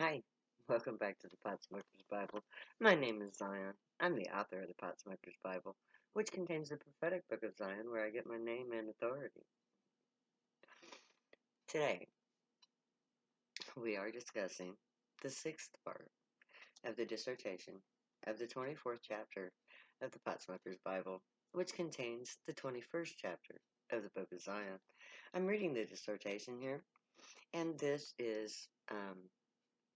Hi, welcome back to the Potsmokers Bible. My name is Zion. I'm the author of the Potsmokers Bible, which contains the prophetic book of Zion where I get my name and authority. Today, we are discussing the sixth part of the dissertation of the 24th chapter of the Potsmokers Bible, which contains the 21st chapter of the book of Zion. I'm reading the dissertation here, and this is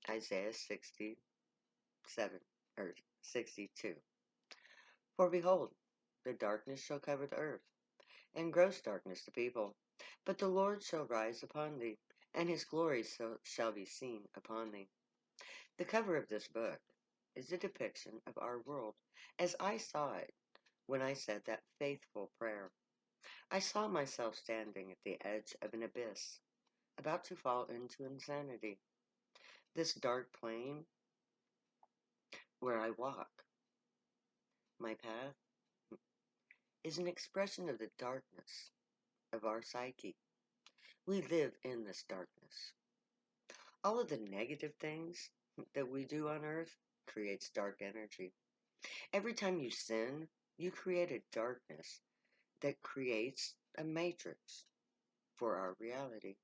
Isaiah 67, or 62. For behold, the darkness shall cover the earth, and gross darkness the people. But the Lord shall rise upon thee, and his glory shall be seen upon thee. The cover of this book is a depiction of our world as I saw it when I said that faithful prayer. I saw myself standing at the edge of an abyss, about to fall into insanity. This dark plain where I walk, my path, is an expression of the darkness of our psyche. We live in this darkness. All of the negative things that we do on earth creates dark energy. Every time you sin, you create a darkness that creates a matrix for our reality.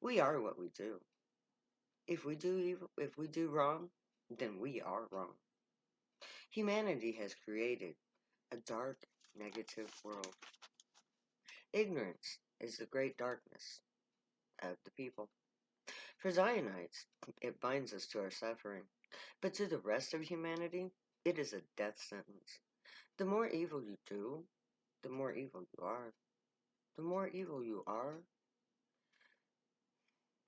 We are what we do. If we do evil, if we do wrong, then we are wrong. Humanity has created a dark, negative world. Ignorance is the great darkness of the people. For Zionites, it binds us to our suffering. But to the rest of humanity, it is a death sentence. The more evil you do, the more evil you are. The more evil you are,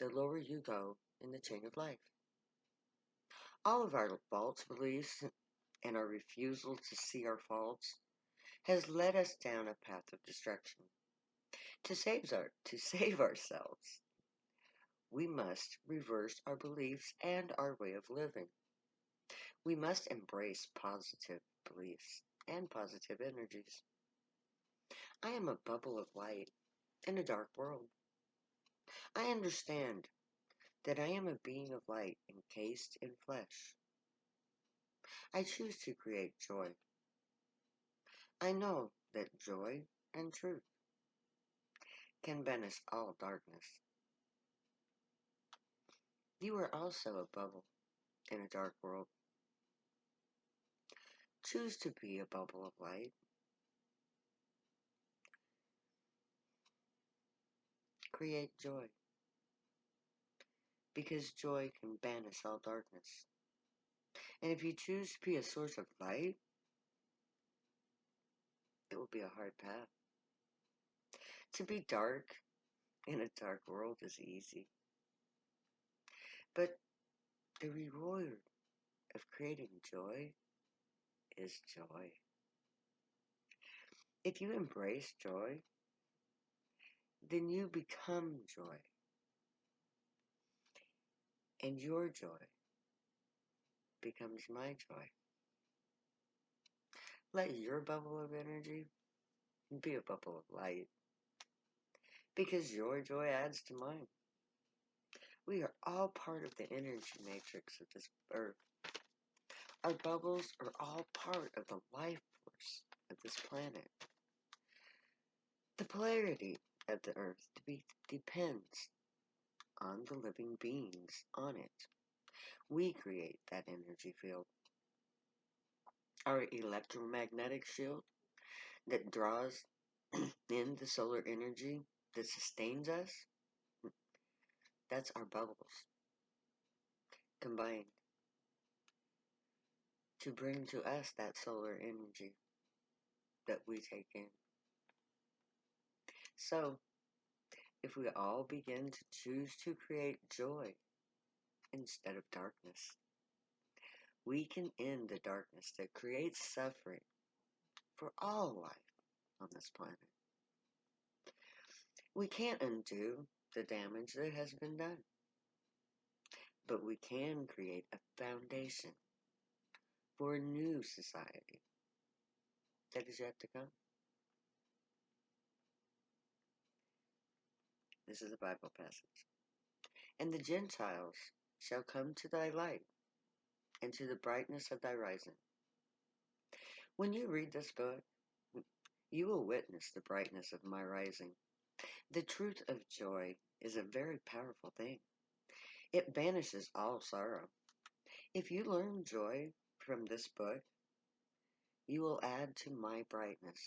the lower you go in the chain of life. All of our false beliefs and our refusal to see our faults has led us down a path of destruction. To save ourselves, we must reverse our beliefs and our way of living. We must embrace positive beliefs and positive energies. I am a bubble of light in a dark world. I understand that I am a being of light encased in flesh. I choose to create joy. I know that joy and truth can banish all darkness. You are also a bubble in a dark world. Choose to be a bubble of light. Create joy, because joy can banish all darkness. And if you choose to be a source of light, it will be a hard path. To be dark in a dark world is easy. But the reward of creating joy is joy. If you embrace joy, then you become joy. And your joy becomes my joy. Let your bubble of energy be a bubble of light, because your joy adds to mine. We are all part of the energy matrix of this earth. Our bubbles are all part of the life force of this planet. The polarity of the earth depends on the living beings on it. We create that energy field. Our electromagnetic shield that draws in the solar energy that sustains us, that's our bubbles combined to bring to us that solar energy that we take in. So, if we all begin to choose to create joy instead of darkness, we can end the darkness that creates suffering for all life on this planet. We can't undo the damage that has been done, but we can create a foundation for a new society that is yet to come. This is a Bible passage. And the Gentiles shall come to thy light, and to the brightness of thy rising. When you read this book, you will witness the brightness of my rising. The truth of joy is a very powerful thing. It banishes all sorrow. If you learn joy from this book, you will add to my brightness.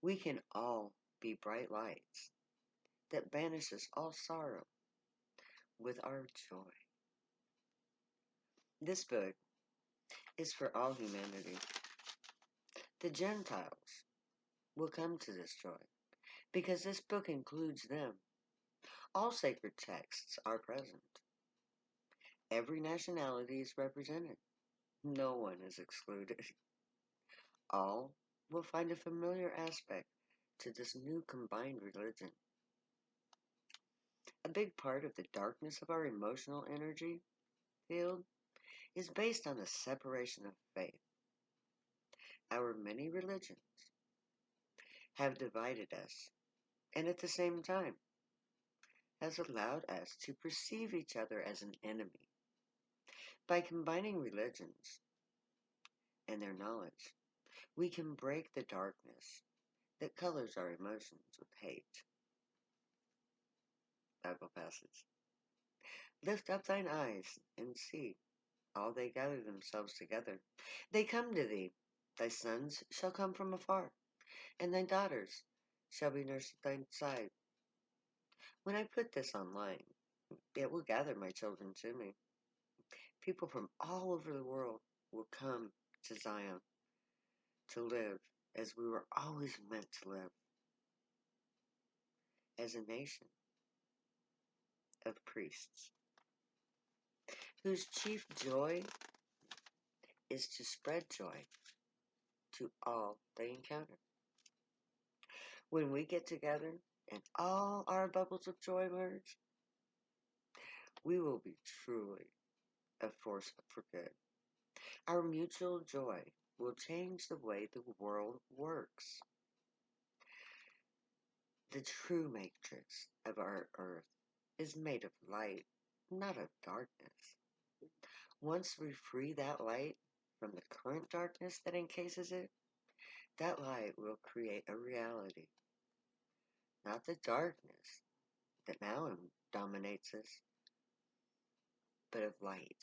We can all be bright lights that banishes all sorrow with our joy. This book is for all humanity. The Gentiles will come to this joy because this book includes them. All sacred texts are present. Every nationality is represented. No one is excluded. All will find a familiar aspect to this new combined religion. A big part of the darkness of our emotional energy field is based on the separation of faith. Our many religions have divided us, and at the same time has allowed us to perceive each other as an enemy. By combining religions and their knowledge, we can break the darkness that colors our emotions with hate. Bible passage. Lift up thine eyes and see, all they gather themselves together. They come to thee. Thy sons shall come from afar, and thy daughters shall be nursed at thy side. When I put this online, it will gather my children to me. People from all over the world will come to Zion to live as we were always meant to live, as a nation of priests, whose chief joy is to spread joy to all they encounter. When we get together and all our bubbles of joy merge, we will be truly a force for good. Our mutual joy will change the way the world works. The true matrix of our earth is made of light, not of darkness. Once we free that light from the current darkness that encases it, that light will create a reality, not the darkness that now dominates us, but of light.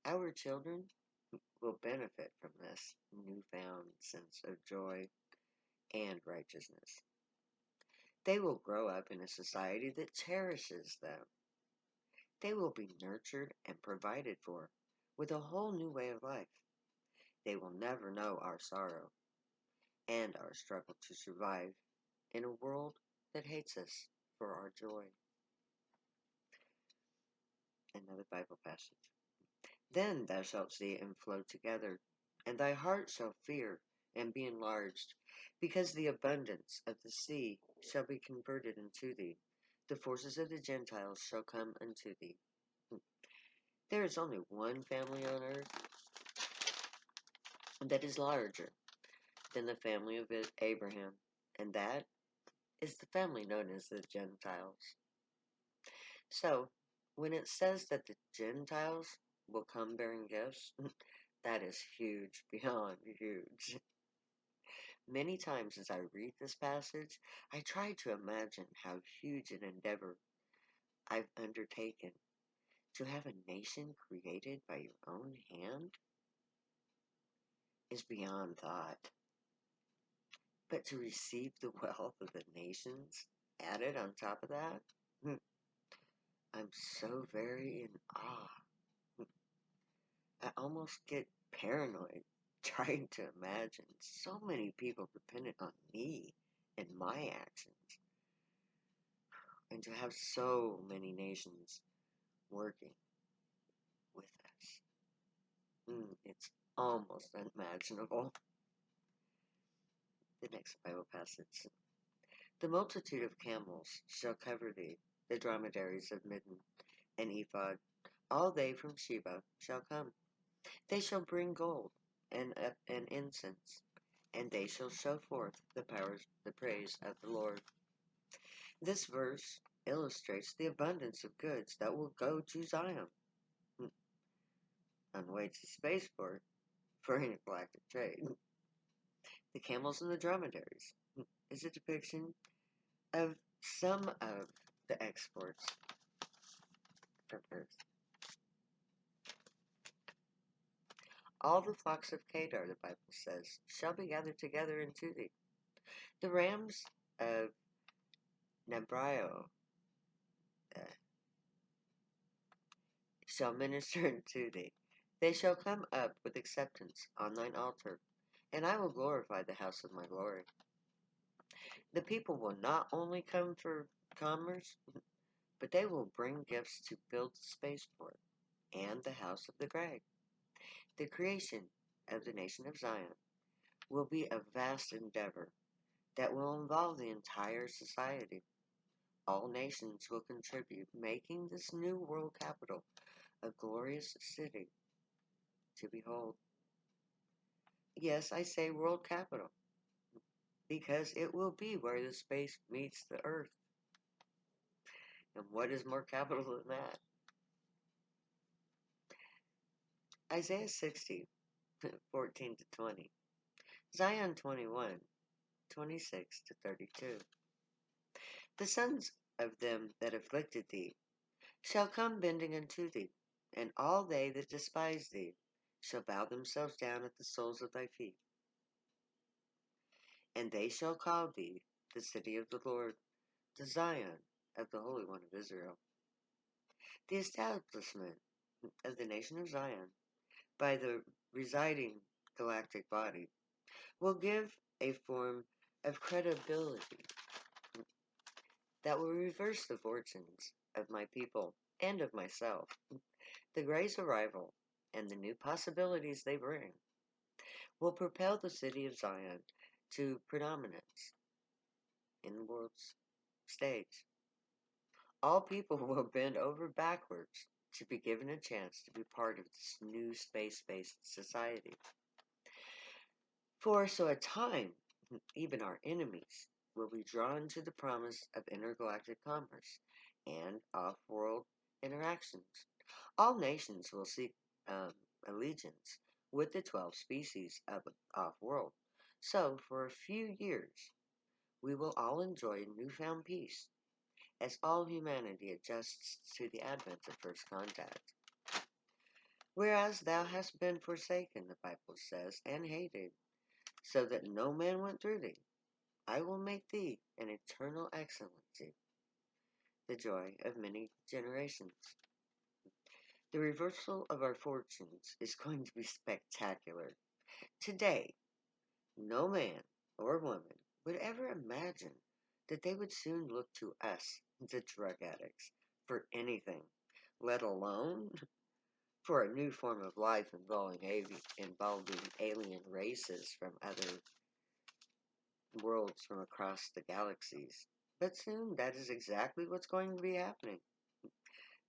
Our children will benefit from this newfound sense of joy and righteousness. They will grow up in a society that cherishes them. They will be nurtured and provided for with a whole new way of life. They will never know our sorrow and our struggle to survive in a world that hates us for our joy. Another Bible passage. Then thou shalt see and flow together, and thy heart shall fear and be enlarged, because the abundance of the sea shall be converted unto thee. The forces of the Gentiles shall come unto thee. There is only one family on earth that is larger than the family of Abraham, and that is the family known as the Gentiles. So, when it says that the Gentiles will come bearing gifts, that is huge, beyond huge. Many times as I read this passage, I try to imagine how huge an endeavor I've undertaken to have a nation created by your own hand is beyond thought. But to receive the wealth of the nations added on top of that, I'm so very in awe. I almost get paranoid trying to imagine so many people dependent on me and my actions, and to have so many nations working with us. It's almost unimaginable. The next Bible passage. The multitude of camels shall cover thee, the dromedaries of Midian and Ephod. All they from Sheba shall come. They shall bring gold and incense, and they shall show forth the praise of the Lord. This verse illustrates the abundance of goods that will go to Zion on way to spaceport for intergalactic trade. The camels and the dromedaries is a depiction of some of the exports from Earth. All the flocks of Kedar, the Bible says, shall be gathered together into thee. The rams of Nebaioth shall minister unto thee. They shall come up with acceptance on thine altar, and I will glorify the house of my glory. The people will not only come for commerce, but they will bring gifts to build the spaceport and the house of the Greg. The creation of the nation of Zion will be a vast endeavor that will involve the entire society. All nations will contribute, making this new world capital a glorious city to behold. Yes, I say world capital, because it will be where the space meets the earth. And what is more capital than that? Isaiah 60, 14 to 20. Zion 21, 26 to 32. The sons of them that afflicted thee shall come bending unto thee, and all they that despise thee shall bow themselves down at the soles of thy feet. And they shall call thee the city of the Lord, the Zion of the Holy One of Israel. The establishment of the nation of Zion by the residing galactic body will give a form of credibility that will reverse the fortunes of my people and of myself. The Gray's arrival and the new possibilities they bring will propel the city of Zion to predominance in the world's stage. All people will bend over backwards to be given a chance to be part of this new space-based society. For so a time, even our enemies will be drawn to the promise of intergalactic commerce and off-world interactions. All nations will seek allegiance with the 12 species of off-world. So, for a few years, we will all enjoy newfound peace as all humanity adjusts to the advent of first contact. Whereas thou hast been forsaken, the Bible says, and hated, so that no man went through thee, I will make thee an eternal excellency, the joy of many generations. The reversal of our fortunes is going to be spectacular. Today, no man or woman would ever imagine that they would soon look to us, the drug addicts, for anything, let alone for a new form of life involving alien races from other worlds from across the galaxies. But soon that is exactly what's going to be happening.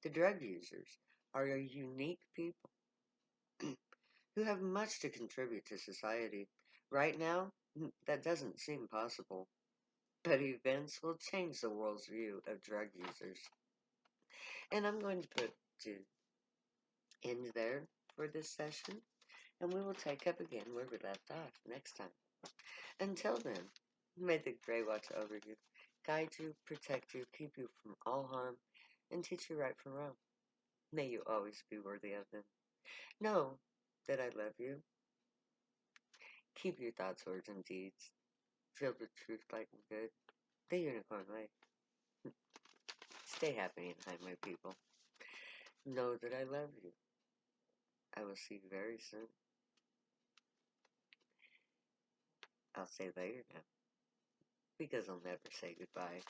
The drug users are a unique people who have much to contribute to society. Right now, that doesn't seem possible, but events will change the world's view of drug users. And I'm going to put to end there for this session, and we will take up again where we left off next time. Until then, may the Grey watch over you, guide you, protect you, keep you from all harm, and teach you right from wrong. May you always be worthy of them. Know that I love you. Keep your thoughts, words, and deeds filled with truth, light, and good. The unicorn way. Stay happy and high, my people. Know that I love you. I will see you very soon. I'll say later now, because I'll never say goodbye.